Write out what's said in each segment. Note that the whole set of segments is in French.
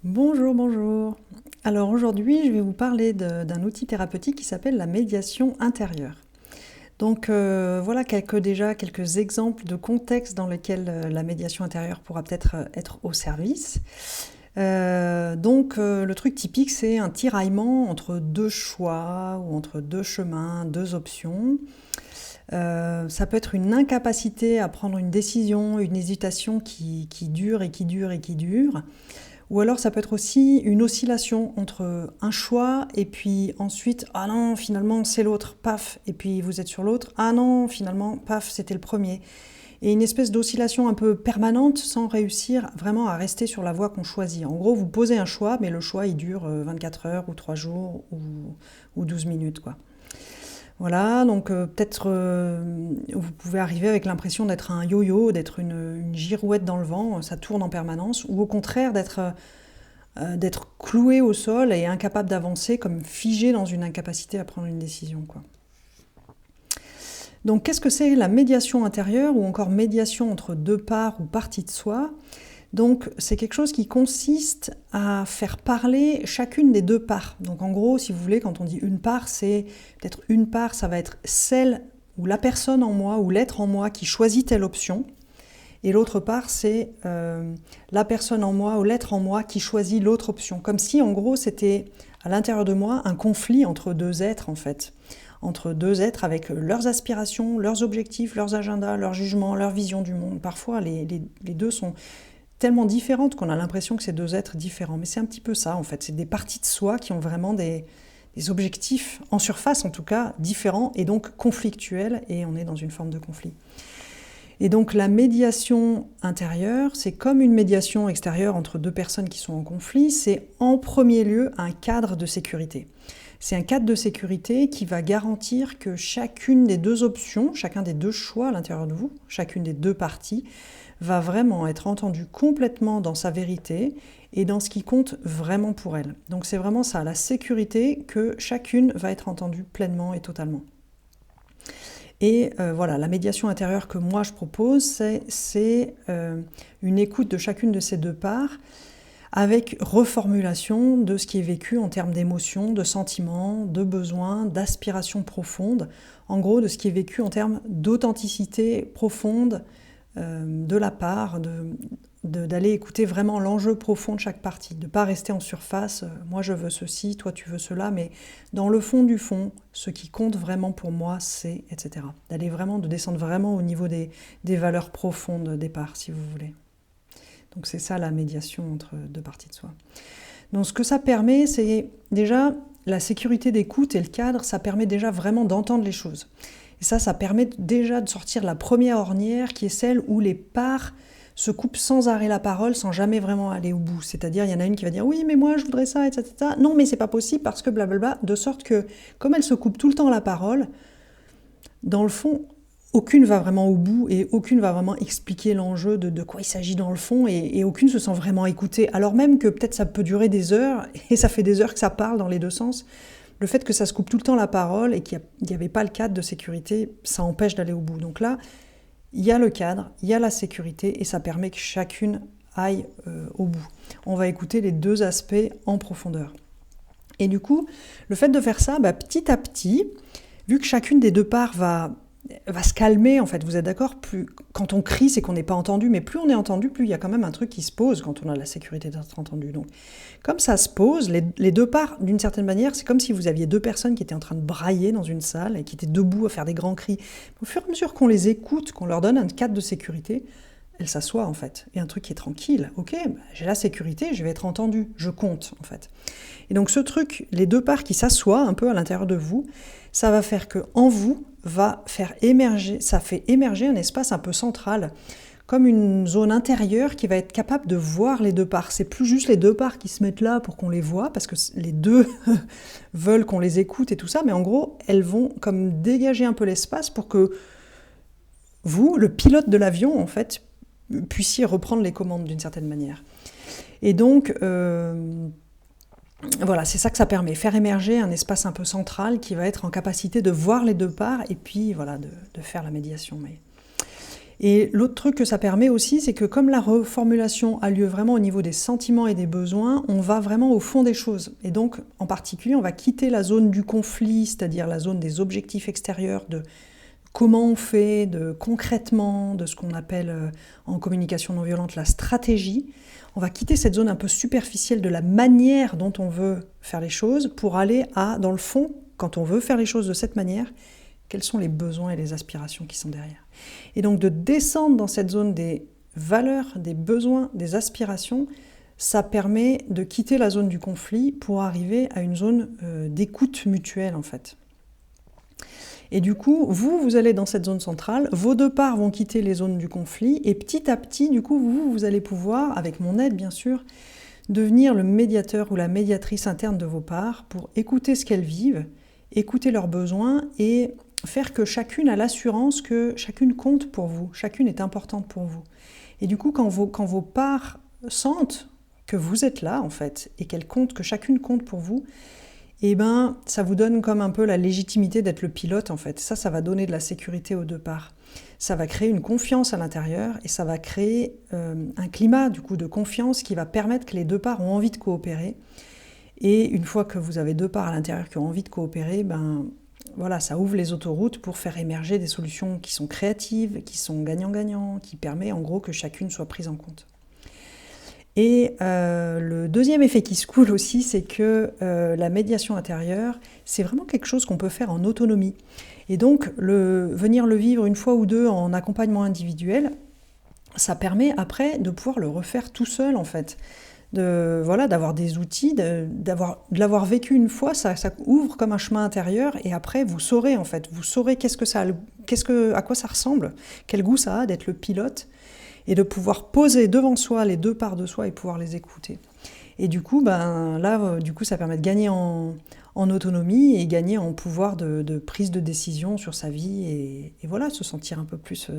Bonjour, bonjour. Alors aujourd'hui, je vais vous parler d'un outil thérapeutique qui s'appelle la médiation intérieure. Donc voilà quelques exemples de contextes dans lesquels la médiation intérieure pourra peut-être être au service. Le truc typique, c'est un tiraillement entre deux choix ou entre deux chemins, deux options. Ça peut être une incapacité à prendre une décision, une hésitation qui dure et qui dure et qui dure. Ou alors ça peut être aussi une oscillation entre un choix et puis ensuite, ah non, finalement c'est l'autre, paf, et puis vous êtes sur l'autre, ah non, finalement, paf, c'était le premier. Et une espèce d'oscillation un peu permanente sans réussir vraiment à rester sur la voie qu'on choisit. En gros, vous posez un choix, mais le choix il dure 24 heures ou 3 jours ou 12 minutes, quoi. Voilà, donc peut-être vous pouvez arriver avec l'impression d'être un yo-yo, d'être une girouette dans le vent, ça tourne en permanence, ou au contraire d'être cloué au sol et incapable d'avancer, comme figé dans une incapacité à prendre une décision, quoi. Donc qu'est-ce que c'est la médiation intérieure ou encore médiation entre deux parts ou parties de soi? Donc c'est quelque chose qui consiste à faire parler chacune des deux parts. Donc en gros, si vous voulez, quand on dit une part, c'est peut-être une part, ça va être celle ou la personne en moi ou l'être en moi qui choisit telle option. Et l'autre part, c'est la personne en moi ou l'être en moi qui choisit l'autre option. Comme si, en gros, c'était à l'intérieur de moi un conflit entre deux êtres, en fait. Entre deux êtres avec leurs aspirations, leurs objectifs, leurs agendas, leurs jugements, leur vision du monde. Parfois, les deux sont tellement différentes qu'on a l'impression que c'est deux êtres différents. Mais c'est un petit peu ça, en fait. C'est des parties de soi qui ont vraiment des objectifs, en surface en tout cas, différents et donc conflictuels. Et on est dans une forme de conflit. Et donc la médiation intérieure, c'est comme une médiation extérieure entre deux personnes qui sont en conflit, c'est en premier lieu un cadre de sécurité. C'est un cadre de sécurité qui va garantir que chacune des deux options, chacun des deux choix à l'intérieur de vous, chacune des deux parties, va vraiment être entendue complètement dans sa vérité et dans ce qui compte vraiment pour elle. Donc c'est vraiment ça, la sécurité que chacune va être entendue pleinement et totalement. Et voilà, la médiation intérieure que moi je propose, c'est une écoute de chacune de ces deux parts avec reformulation de ce qui est vécu en termes d'émotions, de sentiments, de besoins, d'aspirations profondes, en gros de ce qui est vécu en termes d'authenticité profonde de la part, d'aller écouter vraiment l'enjeu profond de chaque partie, de ne pas rester en surface, moi je veux ceci, toi tu veux cela, mais dans le fond du fond, ce qui compte vraiment pour moi, c'est, etc. De descendre vraiment au niveau des valeurs profondes des parts, si vous voulez. Donc c'est ça la médiation entre deux parties de soi. Donc ce que ça permet, c'est déjà la sécurité d'écoute et le cadre, ça permet déjà vraiment d'entendre les choses. Et ça permet déjà de sortir la première ornière qui est celle où les parts se coupent sans arrêt la parole, sans jamais vraiment aller au bout. C'est-à-dire, il y en a une qui va dire « oui, mais moi, je voudrais ça, etc. » Non, mais c'est pas possible parce que blablabla, de sorte que, comme elle se coupe tout le temps la parole, dans le fond, aucune va vraiment au bout et aucune va vraiment expliquer l'enjeu de quoi il s'agit dans le fond et aucune se sent vraiment écoutée. Alors même que peut-être ça peut durer des heures et ça fait des heures que ça parle dans les deux sens. Le fait que ça se coupe tout le temps la parole et qu'il n'y avait pas le cadre de sécurité, ça empêche d'aller au bout. Donc là, il y a le cadre, il y a la sécurité et ça permet que chacune aille au bout. On va écouter les deux aspects en profondeur. Et du coup, le fait de faire ça, petit à petit, vu que chacune des deux parts va se calmer, en fait, vous êtes d'accord? Plus, quand on crie, c'est qu'on n'est pas entendu, mais plus on est entendu, plus il y a quand même un truc qui se pose quand on a la sécurité d'être entendu. Donc, comme ça se pose, les deux parts, d'une certaine manière, c'est comme si vous aviez deux personnes qui étaient en train de brailler dans une salle et qui étaient debout à faire des grands cris. Au fur et à mesure qu'on les écoute, qu'on leur donne un cadre de sécurité, elles s'assoient, en fait. Et un truc qui est tranquille. Ok, j'ai la sécurité, je vais être entendu, je compte, en fait. Et donc ce truc, les deux parts qui s'assoient un peu à l'intérieur de vous, ça va faire que en vous ça fait émerger un espace un peu central, comme une zone intérieure qui va être capable de voir les deux parts. C'est plus juste les deux parts qui se mettent là pour qu'on les voit, parce que les deux veulent qu'on les écoute et tout ça, mais en gros, elles vont comme dégager un peu l'espace pour que vous, le pilote de l'avion, en fait, puissiez reprendre les commandes d'une certaine manière. Et donc, voilà, c'est ça que ça permet, faire émerger un espace un peu central qui va être en capacité de voir les deux parts et puis voilà, de faire la médiation. Et l'autre truc que ça permet aussi, c'est que comme la reformulation a lieu vraiment au niveau des sentiments et des besoins, on va vraiment au fond des choses. Et donc, en particulier, on va quitter la zone du conflit, c'est-à-dire la zone des objectifs extérieurs, de comment on fait, de concrètement, de ce qu'on appelle en communication non violente la stratégie. On va quitter cette zone un peu superficielle de la manière dont on veut faire les choses pour aller dans le fond, quand on veut faire les choses de cette manière, quels sont les besoins et les aspirations qui sont derrière. Et donc de descendre dans cette zone des valeurs, des besoins, des aspirations, ça permet de quitter la zone du conflit pour arriver à une zone d'écoute mutuelle en fait. Et du coup, vous allez dans cette zone centrale, vos deux parts vont quitter les zones du conflit, et petit à petit, du coup, vous allez pouvoir, avec mon aide bien sûr, devenir le médiateur ou la médiatrice interne de vos parts pour écouter ce qu'elles vivent, écouter leurs besoins et faire que chacune a l'assurance que chacune compte pour vous, chacune est importante pour vous. Et du coup, quand vos parts sentent que vous êtes là, en fait, et qu'elles comptent, que chacune compte pour vous, eh ben, ça vous donne comme un peu la légitimité d'être le pilote, en fait. Ça va donner de la sécurité aux deux parts. Ça va créer une confiance à l'intérieur et ça va créer un climat, du coup, de confiance qui va permettre que les deux parts ont envie de coopérer. Et une fois que vous avez deux parts à l'intérieur qui ont envie de coopérer, ben voilà, ça ouvre les autoroutes pour faire émerger des solutions qui sont créatives, qui sont gagnant-gagnant, qui permet en gros que chacune soit prise en compte. Et le deuxième effet qui se coule aussi, c'est que la médiation intérieure, c'est vraiment quelque chose qu'on peut faire en autonomie. Et donc, venir le vivre une fois ou deux en accompagnement individuel, ça permet après de pouvoir le refaire tout seul en fait. D'avoir des outils, de l'avoir vécu une fois, ça ouvre comme un chemin intérieur et après vous saurez en fait, vous saurez à quoi ça ressemble, quel goût ça a d'être le pilote et de pouvoir poser devant soi les deux parts de soi et pouvoir les écouter. Et du coup, ça permet de gagner en autonomie et gagner en pouvoir de prise de décision sur sa vie et voilà, se sentir un peu plus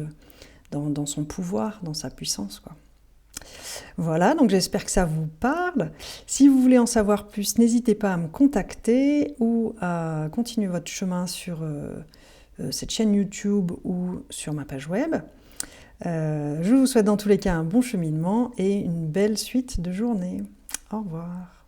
dans son pouvoir, dans sa puissance, quoi. Voilà, donc j'espère que ça vous parle. Si vous voulez en savoir plus, n'hésitez pas à me contacter ou à continuer votre chemin sur cette chaîne YouTube ou sur ma page web. Je vous souhaite dans tous les cas un bon cheminement et une belle suite de journée. Au revoir.